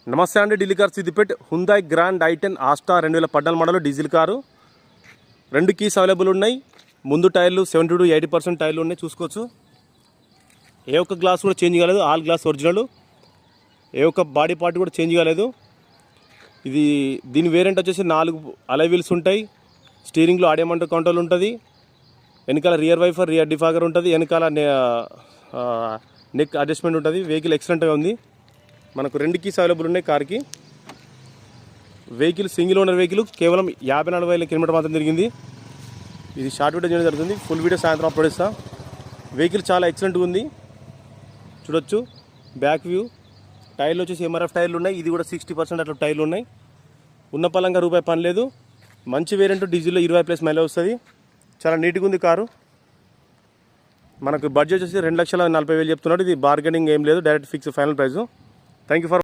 నమస్తే అండి, Delhi car Siddipet. హుందాయ్ grand i10 Asta 2014 model diesel car. 2 keys available ఉన్నాయి. ముందు టైర్లు 70 to 80% టైర్లు ఉన్నాయి, చూసుకోవచ్చు. ఏ ఒక్క గ్లాస్ కూడా చేంజ్ కాలేదు, ఆల్ గ్లాస్ ఒరిజినల్. ఏ ఒక్క బాడీ పార్ట్ కూడా చేంజ్ కాలేదు. దీని వేరియంట్ వచ్చేసి 4 అలై వీల్స్ ఉంటాయి. స్టీరింగ్లో ఆడియో మానిటర్ కంట్రోల్ ఉంటుంది. వెనకాల రియర్ వైఫర్, రియర్ డిఫాగర్ ఉంటుంది. వెనకాల నెక్ అడ్జస్ట్మెంట్ ఉంటుంది. వెహికల్ ఎక్సలెంట్గా ఉంది. మనకు 2 కీస్ అవైలబుల్ ఉన్నాయి కార్కి. వెహికల్ సింగిల్ ఓనర్ వెహికల్, కేవలం 54,000 కిలోమీటర్ మాత్రం తిరిగింది. ఇది షార్ట్ వీడియో చేయడం జరుగుతుంది. ఫుల్ వీడియో సాయంత్రం అప్లోడ్ చేస్తా. వెహికల్ చాలా ఎక్సలెంట్గా ఉంది, చూడొచ్చు. బ్యాక్ వ్యూ టైర్లు వచ్చేసి MRF టైర్లు ఉన్నాయి. ఇది కూడా 60% అట్లా టైర్లు ఉన్నాయి. ఉన్న పలంగా రూపాయి పని లేదు. మంచి వేరియంట్, డీజిల్లో 20+ మైలేజ్ వస్తుంది. చాలా నీట్గా ఉంది కారు. మనకు బడ్జెట్ వచ్చేసి 2,40,000 చెప్తున్నాడు. ఇది బార్గెనింగ్ ఏం లేదు, direct fix final price. Thank you for